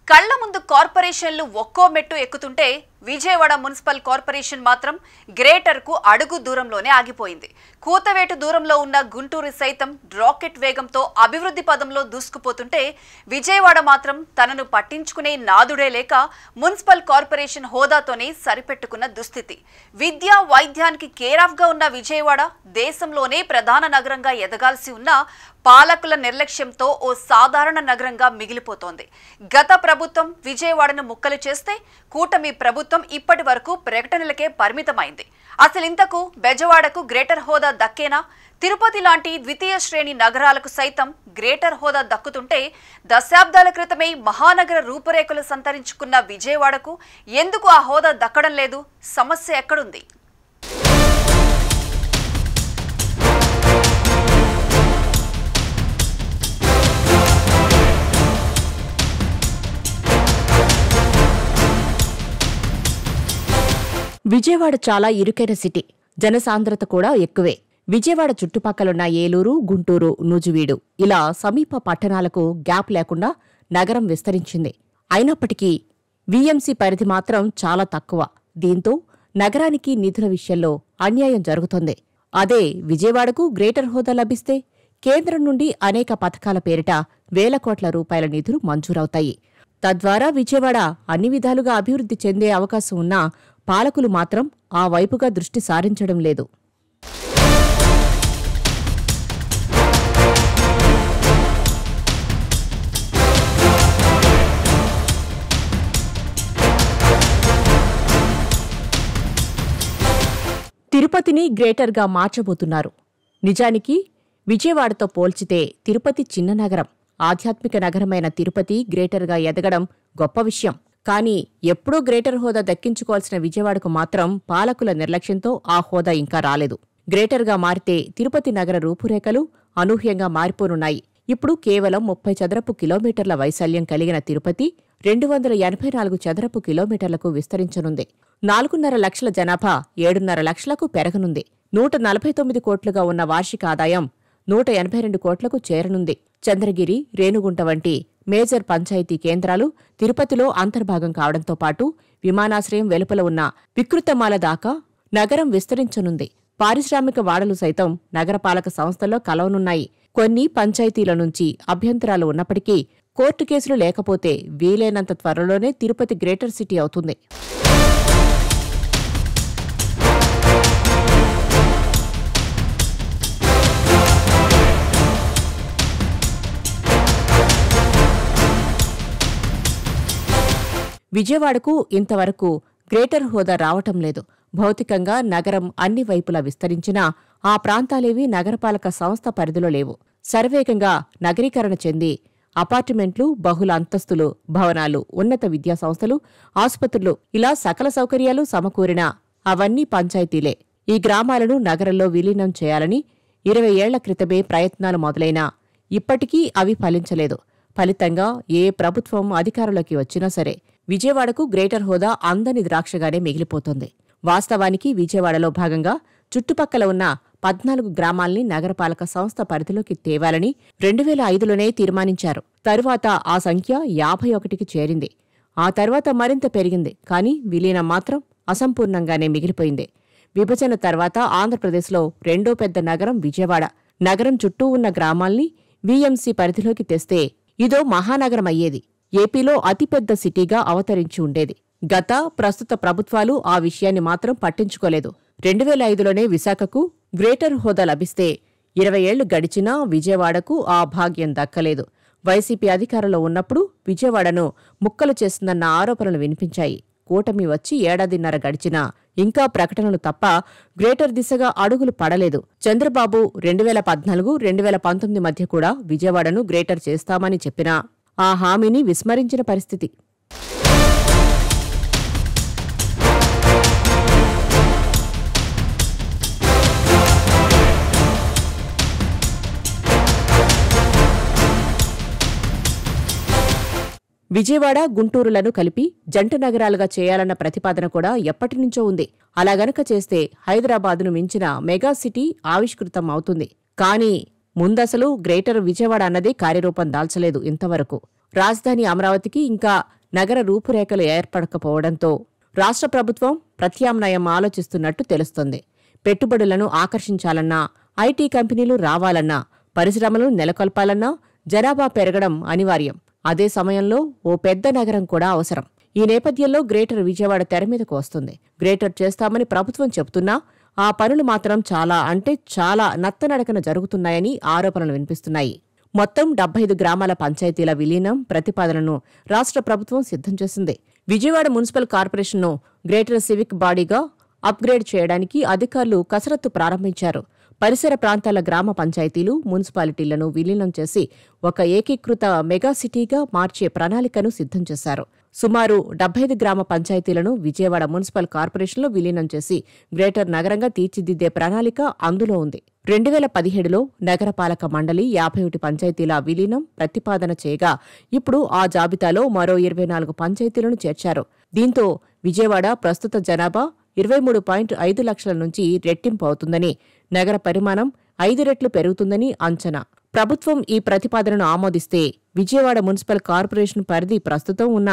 కళ్ల ముందు కార్పొరేషన్లు ఒక్కో మెట్టు ఎక్కుతుంటే విజయవాడ మున్సిపల్ కార్పొరేషన్ మాత్రం గ్రేటర్ కు అడుగు దూరంలోనే ఆగిపోయింది. కూతవేటు దూరంలో ఉన్న గుంటూరు సైతం రాకెట్ వేగంతో అభివృద్ధి పదంలో దూసుకుపోతుంటే విజయవాడ మాత్రం తనను పట్టించుకునే నాదుడే లేక మున్సిపల్ కార్పొరేషన్ హోదాతోనే సరిపెట్టుకున్న దుస్థితి. విద్య వైద్యానికి కేర్ ఆఫ్ గా ఉన్న విజయవాడ దేశంలోనే ప్రధాన నగరంగా ఎదగాల్సి ఉన్న పాలకుల నిర్లక్ష్యంతో ఓ సాధారణ నగరంగా మిగిలిపోతోంది. గత ప్రభుత్వం విజయవాడను ముక్కలు చేస్తే కూటమి ప్రభుత్వం ఇప్పటి వరకు ప్రకటనలకే పరిమితమైంది. అసలు ఇంతకు బెజవాడకు గ్రేటర్ హోదా దక్కేనా? తిరుపతి లాంటి ద్వితీయ శ్రేణి నగరాలకు సైతం గ్రేటర్ హోదా దక్కుతుంటే దశాబ్దాల క్రితమే మహానగర రూపురేఖలు సంతరించుకున్న విజయవాడకు ఎందుకు ఆ హోదా దక్కడం లేదు? సమస్య ఎక్కడుంది? విజయవాడ చాలా ఇరుకైన సిటీ, జనసాంద్రత కూడా ఎక్కువే. విజయవాడ చుట్టుపక్కలున్న ఏలూరు, గుంటూరు, నూజివీడు ఇలా సమీప పట్టణాలకు గ్యాప్ లేకుండా నగరం విస్తరించింది. అయినప్పటికీ వీఎంసీ పరిధి మాత్రం చాలా తక్కువ. దీంతో నగరానికి నిధుల విషయంలో అన్యాయం జరుగుతోంది. అదే విజయవాడకు గ్రేటర్ హోదా లభిస్తే కేంద్రం నుండి అనేక పథకాల పేరిట వేల కోట్ల రూపాయల నిధులు మంజూరవుతాయి. తద్వారా విజయవాడ అన్ని విధాలుగా అభివృద్ధి చెందే అవకాశం ఉన్నా పాలకులు మాత్రం ఆ వైపుగా దృష్టి సారించడం లేదు. తిరుపతిని గ్రేటర్గా మార్చబోతున్నారు. నిజానికి విజయవాడతో పోల్చితే తిరుపతి చిన్న నగరం. ఆధ్యాత్మిక నగరమైన తిరుపతి గ్రేటర్గా ఎదగడం గొప్ప విషయం. కానీ ఎప్పుడూ గ్రేటర్ హోదా దక్కించుకోవాల్సిన విజయవాడకు మాత్రం పాలకుల నిర్లక్ష్యంతో ఆ హోదా ఇంకా రాలేదు. గ్రేటర్గా మారితే తిరుపతి నగర రూపురేఖలు అనూహ్యంగా మారిపోనున్నాయి. ఇప్పుడు కేవలం 30 చదరపు కిలోమీటర్ల వైశాల్యం కలిగిన తిరుపతి 284 చదరపు కిలోమీటర్లకు విస్తరించనుంది. 4.5 లక్షల జనాభా 7.5 లక్షలకు పెరగనుంది. 149 కోట్లుగా ఉన్న వార్షిక ఆదాయం 182 కోట్లకు చేరనుంది. చంద్రగిరి, రేణుగుంట వంటి మేజర్ పంచాయతీ కేంద్రాలు తిరుపతిలో అంతర్భాగం కావడంతో పాటు విమానాశ్రయం వెలుపల ఉన్న వికృతమాల దాకా నగరం విస్తరించనుంది. పారిశ్రామిక వాడలు సైతం నగరపాలక సంస్థల్లో కలవనున్నాయి. కొన్ని పంచాయతీల నుంచి అభ్యంతరాలు ఉన్నప్పటికీ కోర్టు కేసులు లేకపోతే వీలైనంత త్వరలోనే తిరుపతి గ్రేటర్ సిటీ అవుతుంది. విజయవాడకు ఇంతవరకు గ్రేటర్ హోదా రావటం లేదు. భౌతికంగా నగరం అన్ని వైపులా విస్తరించినా ఆ ప్రాంతాలేవీ నగరపాలక సంస్థ పరిధిలో లేవు. శరవేగంగా నగరీకరణ చెంది అపార్ట్మెంట్లు, బహుళ అంతస్తులు భవనాలు, ఉన్నత విద్యా సంస్థలు, ఆసుపత్రులు ఇలా సకల సౌకర్యాలు సమకూరినా అవన్నీ పంచాయతీలే. ఈ గ్రామాలను నగరంలో విలీనం చేయాలని 20 ఏళ్ల క్రితమే ప్రయత్నాలు మొదలైనా ఇప్పటికీ అవి ఫలించలేదు. ఫలితంగా ఏ ప్రభుత్వం అధికారంలోకి వచ్చినా సరే విజయవాడకు గ్రేటర్ హోదా అందని ద్రాక్షగానే మిగిలిపోతోంది. వాస్తవానికి విజయవాడలో భాగంగా చుట్టుపక్కల ఉన్న 14 గ్రామాల్ని నగరపాలక సంస్థ పరిధిలోకి తేవాలని 2005లోనే తీర్మానించారు. తరువాత ఆ సంఖ్య 51కి చేరింది. ఆ తర్వాత మరింత పెరిగింది. కానీ విలీనం మాత్రం అసంపూర్ణంగానే మిగిలిపోయింది. విభజన తర్వాత ఆంధ్రప్రదేశ్లో రెండో పెద్ద నగరం విజయవాడ. నగరం చుట్టూ ఉన్న గ్రామాల్ని వీఎంసీ పరిధిలోకి తెస్తే ఇదో మహానగరం అయ్యేది. ఏపీలో అతిపెద్ద సిటీగా అవతరించి ఉండేది. గత, ప్రస్తుత ప్రభుత్వాలు ఆ విషయాన్ని మాత్రం పట్టించుకోలేదు. 2005లోనే విశాఖకు గ్రేటర్ హోదా లభిస్తే 20 ఏళ్లు గడిచినా విజయవాడకు ఆ భాగ్యం దక్కలేదు. వైసీపీ అధికారంలో ఉన్నప్పుడు విజయవాడను ముక్కలు చేసిందన్న ఆరోపణలు వినిపించాయి. కూటమి వచ్చి ఏడాదిన్నర గడిచినా ఇంకా ప్రకటనలు తప్ప గ్రేటర్ దిశగా అడుగులు పడలేదు. చంద్రబాబు 2014, 2019 మధ్య కూడా విజయవాడను గ్రేటర్ చేస్తామని చెప్పినా ఆ హామీని విస్మరించిన పరిస్థితి. విజయవాడ, గుంటూరులను కలిపి జంట నగరాలుగా చేయాలన్న ప్రతిపాదన కూడా ఎప్పటినుంచో ఉంది. అలాగనక చేస్తే హైదరాబాదును మించిన మెగా సిటీ ఆవిష్కృతం అవుతుంది. కానీ ముందసలు గ్రేటర్ విజయవాడ అన్నదే కార్యరూపం దాల్చలేదు ఇంతవరకు. రాజధాని అమరావతికి ఇంకా నగర రూపురేఖలు ఏర్పడకపోవడంతో రాష్ట్ర ప్రభుత్వం ప్రత్యామ్నాయం ఆలోచిస్తున్నట్టు తెలుస్తోంది. పెట్టుబడులను ఆకర్షించాలన్నా, ఐటీ కంపెనీలు రావాలన్నా, పరిశ్రమలను నెలకొల్పాలన్నా జనాభా పెరగడం అనివార్యం. అదే సమయంలో ఓ పెద్ద నగరం కూడా అవసరం. ఈ నేపథ్యంలో గ్రేటర్ విజయవాడ తెరమీదకు వస్తుంది. గ్రేటర్ చేస్తామని ప్రభుత్వం చెబుతున్నా ఆ పనులు మాత్రం చాలా నత్తనడకన జరుగుతున్నాయని ఆరోపణలు వినిపిస్తున్నాయి. మొత్తం 75 గ్రామాల పంచాయతీల విలీనం ప్రతిపాదనను రాష్ట్ర ప్రభుత్వం సిద్ధం చేసింది. విజయవాడ మున్సిపల్ కార్పొరేషన్ను గ్రేటర్ సివిక్ బాడీగా అప్గ్రేడ్ చేయడానికి అధికారులు కసరత్తు ప్రారంభించారు. పరిసర ప్రాంతాల గ్రామ పంచాయతీలు, మున్సిపాలిటీలను విలీనం చేసి ఒక ఏకీకృత మెగాసిటీగా మార్చే ప్రణాళికను సిద్ధం చేశారు. సుమారు 75 గ్రామ పంచాయతీలను విజయవాడ మున్సిపల్ కార్పొరేషన్లో విలీనం చేసి గ్రేటర్ నగరంగా తీర్చిదిద్దే ప్రణాళిక అందులో ఉంది. 2017లో నగరపాలక మండలి 51 పంచాయతీల విలీనం ప్రతిపాదన చేయగా ఇప్పుడు ఆ జాబితాలో మరో 24 పంచాయతీలను చేర్చారు. దీంతో విజయవాడ ప్రస్తుత జనాభా 23.5 లక్షల నుంచి రెట్టింపు అవుతుందని, నగర పరిమాణం 5 రెట్లు పెరుగుతుందని అంచనా. ప్రభుత్వం ఈ ప్రతిపాదనను ఆమోదిస్తే విజయవాడ మున్సిపల్ కార్పొరేషన్ పరిధి ప్రస్తుతం ఉన్న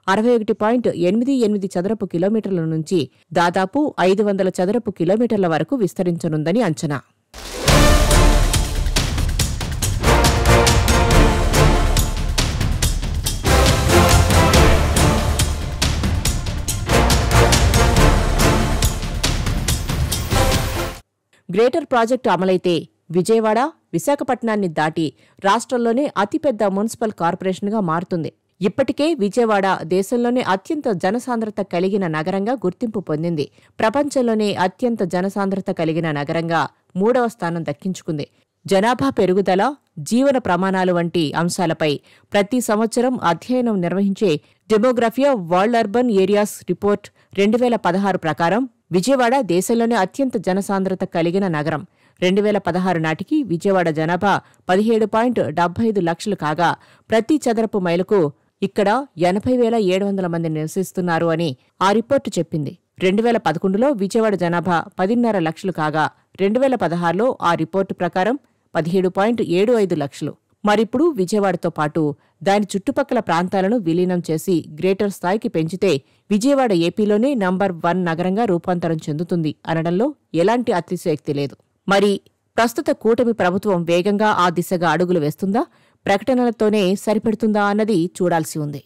61.88 చదరపు కిలోమీటర్ల నుంచి దాదాపు 500 చదరపు కిలోమీటర్ల వరకు విస్తరించనుందని అంచనా. గ్రేటర్ ప్రాజెక్టు అమలైతే విజయవాడ, విశాఖపట్నాన్ని దాటి రాష్ట్రంలోనే అతిపెద్ద మున్సిపల్ కార్పొరేషన్గా మారుతుంది. ఇప్పటికే విజయవాడ దేశంలోనే అత్యంత జనసాంద్రత కలిగిన నగరంగా గుర్తింపు పొందింది. ప్రపంచంలోనే అత్యంత జనసాంద్రత కలిగిన నగరంగా 3వ స్థానం దక్కించుకుంది. జనాభా పెరుగుదల, జీవన ప్రమాణాలు వంటి అంశాలపై ప్రతి సంవత్సరం అధ్యయనం నిర్వహించే demography of world urban areas report 2016 ప్రకారం విజయవాడ దేశంలోనే అత్యంత జనసాంద్రత కలిగిన నగరం. 2016 నాటికి విజయవాడ జనాభా 17.75 లక్షలు కాగా ప్రతి చదరపు మైలుకు ఇక్కడ 80,700 మంది నివసిస్తున్నారు అని ఆ రిపోర్టు చెప్పింది. 2011లో విజయవాడ జనాభా 10.5 లక్షలు కాగా 2016లో ఆ రిపోర్టు ప్రకారం 17.75 లక్షలు. మరిప్పుడు విజయవాడతో పాటు దాని చుట్టుపక్కల ప్రాంతాలను విలీనం చేసి గ్రేటర్ స్థాయికి పెంచితే విజయవాడ ఏపీలోనే నంబర్ 1 నగరంగా రూపాంతరం చెందుతుంది అనడంలో ఎలాంటి అతిశయోక్తి లేదు. మరి ప్రస్తుత కూటమి ప్రభుత్వం వేగంగా ఆ దిశగా అడుగులు వేస్తుందా, ప్రకటనలతోనే సరిపెడుతుందా అన్నది చూడాల్సి ఉంది.